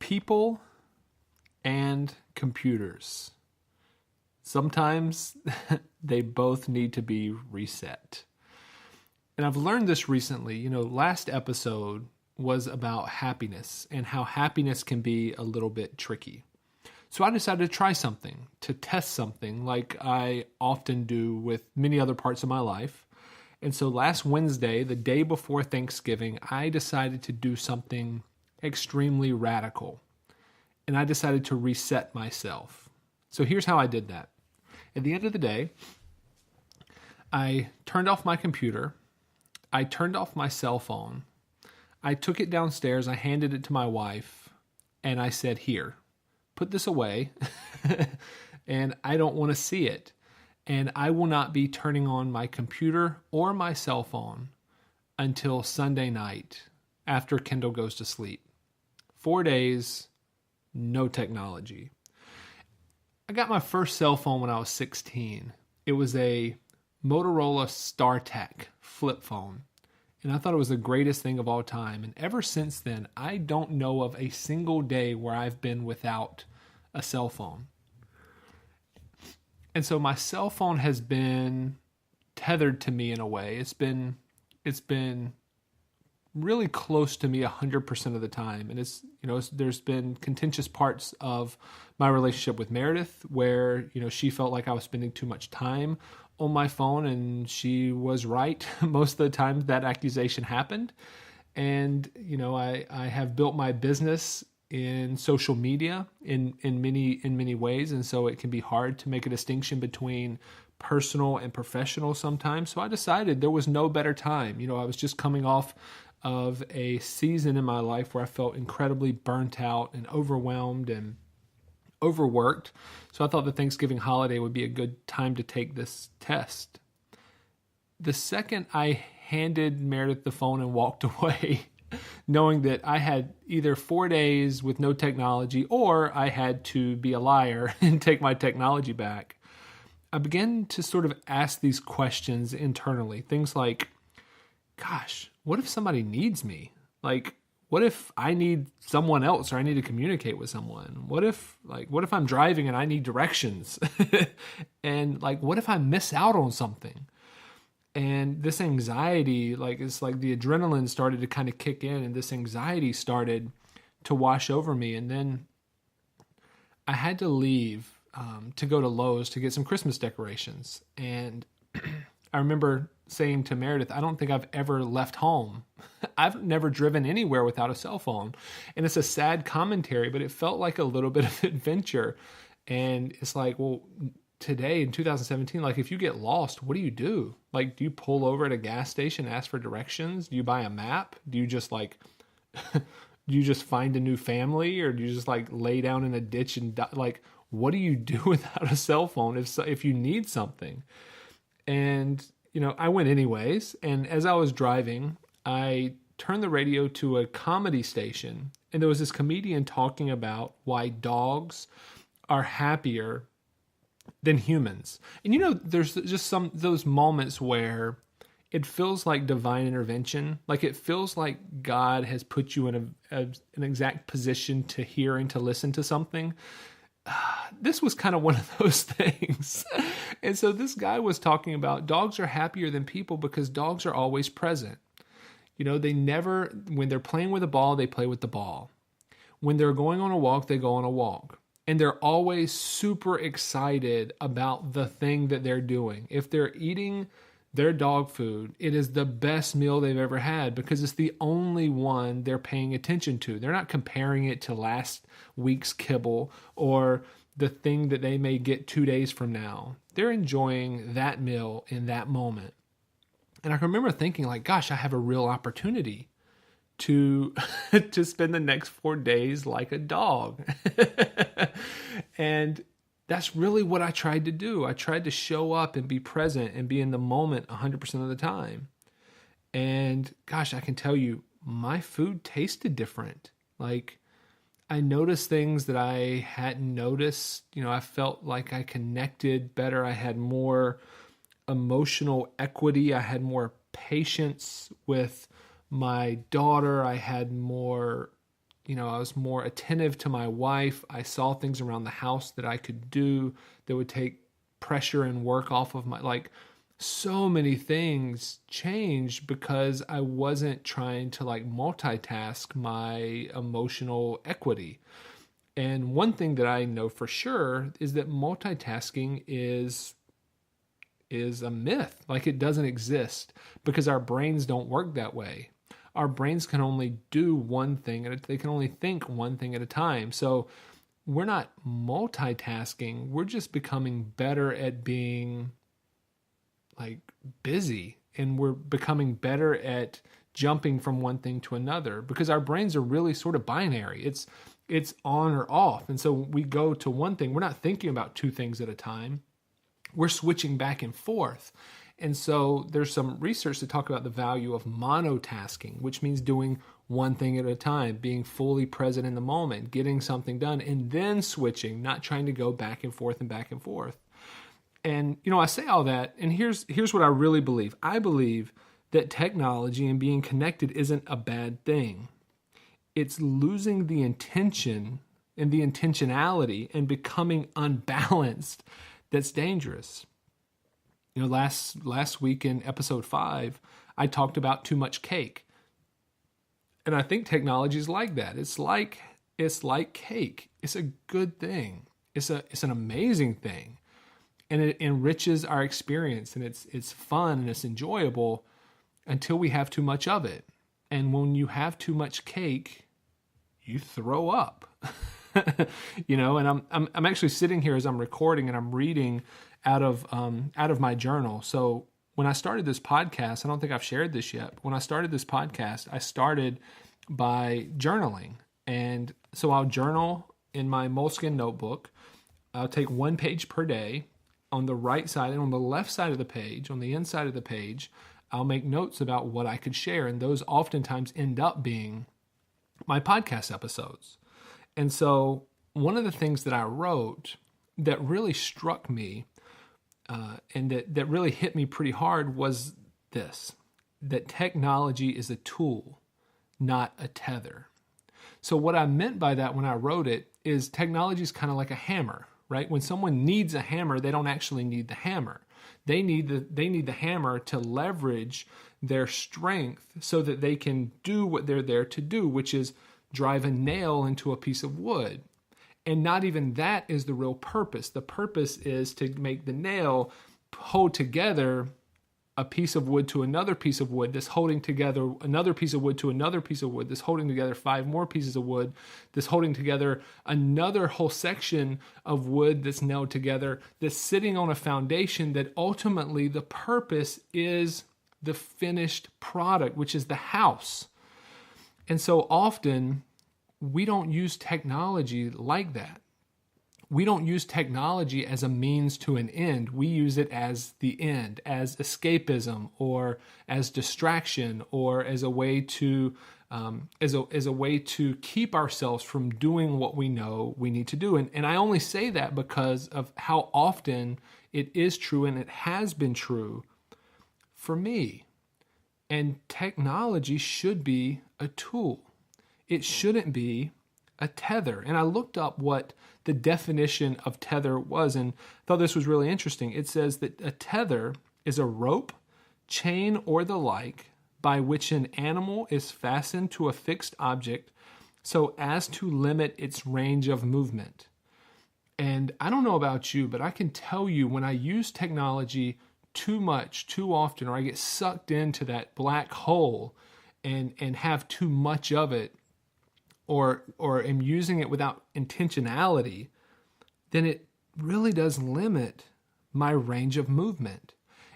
people and computers. Sometimes they both need to be reset. And I've learned this recently. Last episode was about happiness and how happiness can be a little bit tricky. So I decided to try something, to test something like I often do with many other parts of my life. And so last Wednesday, the day before Thanksgiving, I decided to do something extremely radical. And I decided to reset myself. So here's how I did that. At the end of the day, I turned off my computer. I turned off my cell phone. I took it downstairs. I handed it to my wife. And I said, here, put this away. And I don't want to see it. And I will not be turning on my computer or my cell phone until Sunday night after Kendall goes to sleep. 4 days, no technology. I got my first cell phone when I was 16. It was a Motorola StarTAC flip phone. And I thought it was the greatest thing of all time. And ever since then, I don't know of a single day where I've been without a cell phone. And so my cell phone has been tethered to me in a way. It's been really close to me 100% of the time. And there's been contentious parts of my relationship with Meredith where, she felt like I was spending too much time on my phone, and she was right most of the time that accusation happened. And, I have built my business in social media in many ways. And so it can be hard to make a distinction between personal and professional sometimes. So I decided there was no better time. I was just coming off of a season in my life where I felt incredibly burnt out and overwhelmed and overworked. So I thought the Thanksgiving holiday would be a good time to take this test. The second I handed Meredith the phone and walked away, knowing that I had either 4 days with no technology or I had to be a liar and take my technology back, I began to sort of ask these questions internally. Things like, gosh, what if somebody needs me? Like, what if I need someone else or I need to communicate with someone? What if I'm driving and I need directions? And what if I miss out on something? And this anxiety, it's like the adrenaline started to kind of kick in, and this anxiety started to wash over me. And then I had to leave to go to Lowe's to get some Christmas decorations. And I remember saying to Meredith, I don't think I've ever left home. I've never driven anywhere without a cell phone. And it's a sad commentary, but it felt like a little bit of adventure. And it's like, well, today in 2017, if you get lost, what do you do? Do you pull over at a gas station, ask for directions? Do you buy a map? Do you just do you just find a new family, or do you just lay down in a ditch and die? What do you do without a cell phone if you need something? And, I went anyways. And as I was driving, I turned the radio to a comedy station, and there was this comedian talking about why dogs are happier than humans. And there's just those moments where it feels like divine intervention. It feels like God has put you in an exact position to hear and to listen to something. This was kind of one of those things. And so this guy was talking about dogs are happier than people because dogs are always present. They never, when they're playing with a ball, they play with the ball. When they're going on a walk, they go on a walk. And they're always super excited about the thing that they're doing. If they're eating their dog food, it is the best meal they've ever had because it's the only one they're paying attention to. They're not comparing it to last week's kibble or the thing that they may get 2 days from now. They're enjoying that meal in that moment. And I remember thinking gosh, I have a real opportunity to to spend the next 4 days like a dog. And that's really what I tried to do. I tried to show up and be present and be in the moment 100% of the time. And gosh, I can tell you, my food tasted different. I noticed things that I hadn't noticed. I felt like I connected better. I had more emotional equity. I had more patience with my daughter. I had more I was more attentive to my wife. I saw things around the house that I could do that would take pressure and work off of so many things changed because I wasn't trying to multitask my emotional equity. And one thing that I know for sure is that multitasking is a myth. It doesn't exist because our brains don't work that way. Our brains can only do one thing, and they can only think one thing at a time. So we're not multitasking. We're just becoming better at being busy, and we're becoming better at jumping from one thing to another because our brains are really sort of binary. It's on or off. And so we go to one thing. We're not thinking about two things at a time. We're switching back and forth. And so there's some research to talk about the value of monotasking, which means doing one thing at a time, being fully present in the moment, getting something done, and then switching, not trying to go back and forth and back and forth. And, I say all that, and here's what I really believe. I believe that technology and being connected isn't a bad thing. It's losing the intention and the intentionality and becoming unbalanced that's dangerous. Last week in episode 5, I talked about too much cake. And I think technology is like that. It's like cake. It's a good thing. It's an amazing thing. And it enriches our experience, and it's fun and it's enjoyable until we have too much of it. And when you have too much cake, you throw up. And I'm actually sitting here as I'm recording, and I'm reading out of my journal. So when I started this podcast, I don't think I've shared this yet. When I started this podcast, I started by journaling. And so I'll journal in my moleskin notebook. I'll take one page per day. On the right side and on the left side of the page, on the inside of the page, I'll make notes about what I could share. And those oftentimes end up being my podcast episodes. And so one of the things that I wrote that really struck me and that really hit me pretty hard was this, that technology is a tool, not a tether. So what I meant by that when I wrote it is technology is kind of like a hammer, right? When someone needs a hammer, they don't actually need the hammer. They need the hammer to leverage their strength so that they can do what they're there to do, which is drive a nail into a piece of wood. And not even that is the real purpose. The purpose is to make the nail hold together a piece of wood to another piece of wood that's holding together another piece of wood to another piece of wood that's holding together 5 more pieces of wood that's holding together another whole section of wood that's nailed together, that's sitting on a foundation that ultimately the purpose is the finished product, which is the house. And so often we don't use technology like that. We don't use technology as a means to an end. We use it as the end, as escapism, or as distraction, or as a way to as a way to keep ourselves from doing what we know we need to do. And I only say that because of how often it is true, and it has been true for me. And technology should be a tool. It shouldn't be a tether. And I looked up what the definition of tether was and thought this was really interesting. It says that a tether is a rope, chain, or the like by which an animal is fastened to a fixed object so as to limit its range of movement. And I don't know about you, but I can tell you when I use technology too much, too often, or I get sucked into that black hole and have too much of it, or am using it without intentionality, then it really does limit my range of movement.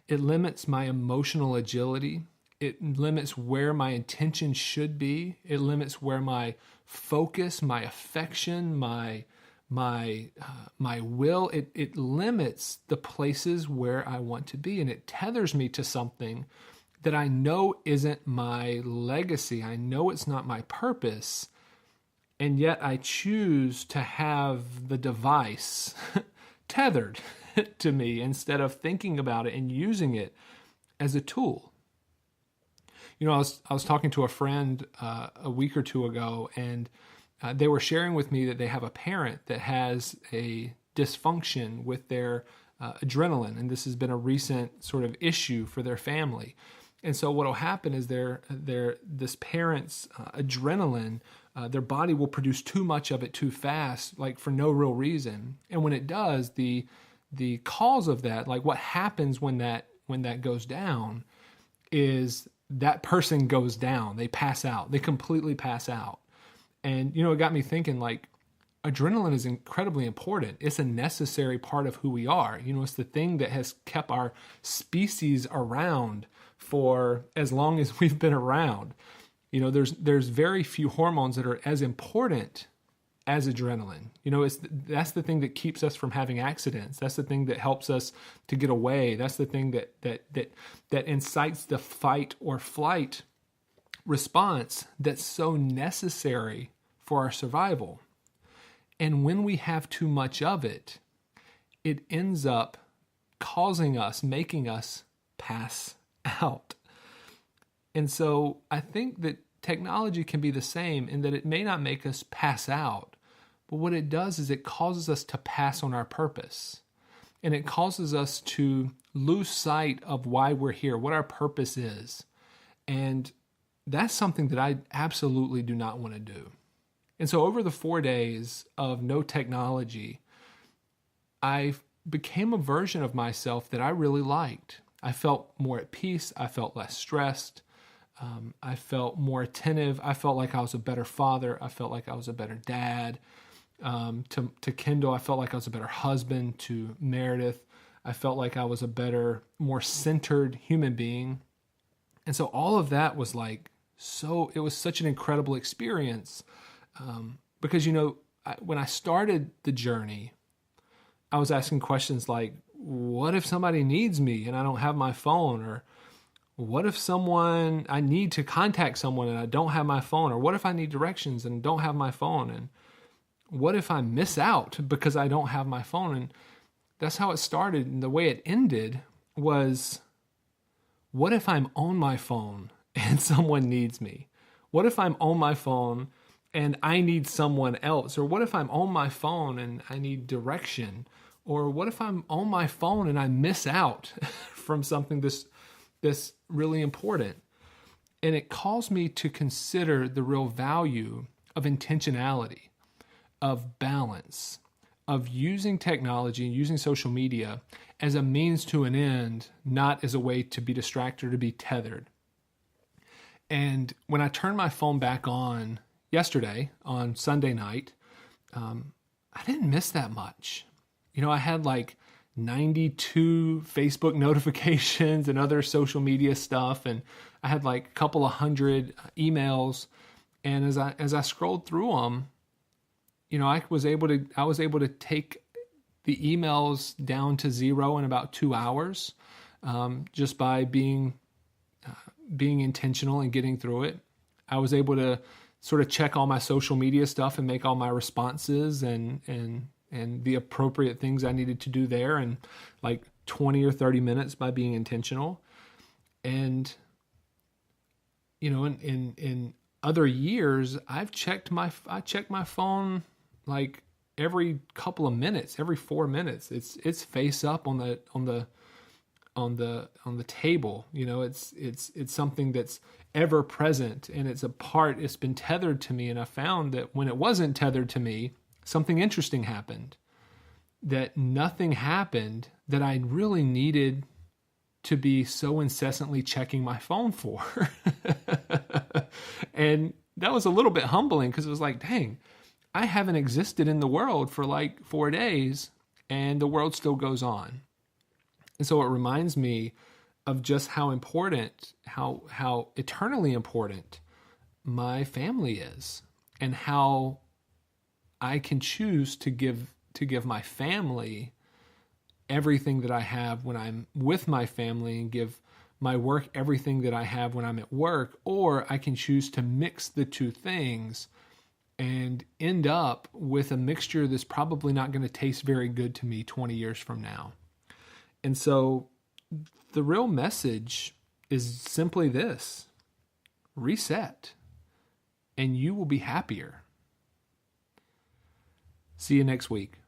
It limits my emotional agility. It limits where my attention should be. It limits where my focus, my affection, my will, it limits the places where I want to be, and it tethers me to something that I know isn't my legacy. I know it's not my purpose. And yet I choose to have the device tethered to me instead of thinking about it and using it as a tool. You know, I was talking to a friend a week or two ago, and they were sharing with me that they have a parent that has a dysfunction with their adrenaline, and this has been a recent sort of issue for their family. And so what will happen is this parent's adrenaline, their body will produce too much of it too fast, like for no real reason. And when it does, the cause of that, like what happens when that goes down, is that person goes down. They pass out. They completely pass out. And it got me thinking, like, adrenaline is incredibly important. It's a necessary part of who we are. It's the thing that has kept our species around for as long as we've been around. There's very few hormones that are as important as adrenaline. That's the thing that keeps us from having accidents. That's the thing that helps us to get away. That's the thing that incites the fight or flight response that's so necessary for our survival. And when we have too much of it, it ends up making us pass out. And so I think that technology can be the same in that it may not make us pass out, but what it does is it causes us to pass on our purpose. And it causes us to lose sight of why we're here, what our purpose is. And that's something that I absolutely do not want to do. And so over the 4 days of no technology, I became a version of myself that I really liked. I felt more at peace. I felt less stressed. I felt more attentive. I felt like I was a better father. I felt like I was a better dad to Kendall. I felt like I was a better husband to Meredith. I felt like I was a better, more centered human being. And so all of that was it was such an incredible experience because, when I started the journey, I was asking questions like, what if somebody needs me and I don't have my phone? Or what if I need to contact someone and I don't have my phone? Or what if I need directions and don't have my phone? And what if I miss out because I don't have my phone? And that's how it started. And the way it ended was, what if I'm on my phone and someone needs me? What if I'm on my phone and I need someone else? Or what if I'm on my phone and I need direction? Or what if I'm on my phone and I miss out from something that's really important? And it calls me to consider the real value of intentionality, of balance, of using technology and using social media as a means to an end, not as a way to be distracted or to be tethered. And when I turned my phone back on yesterday, on Sunday night, I didn't miss that much. I had 92 Facebook notifications and other social media stuff, and I had a couple of hundred emails. And as I scrolled through them, I was able to take the emails down to 0 in about 2 hours, just by being intentional and getting through it. I was able to sort of check all my social media stuff and make all my responses and the appropriate things I needed to do there in 20 or 30 minutes by being intentional. And, in other years, I checked my phone every couple of minutes, every 4 minutes. It's face up on the table. It's something that's ever present, and it's been tethered to me. And I found that when it wasn't tethered to me, something interesting happened, that nothing happened that I really needed to be so incessantly checking my phone for. And that was a little bit humbling because it was dang, I haven't existed in the world for 4 days and the world still goes on. And so it reminds me of just how important, how eternally important my family is, and how I can choose to give my family everything that I have when I'm with my family, and give my work everything that I have when I'm at work. Or I can choose to mix the two things and end up with a mixture that's probably not going to taste very good to me 20 years from now. And so the real message is simply this: reset, and you will be happier. See you next week.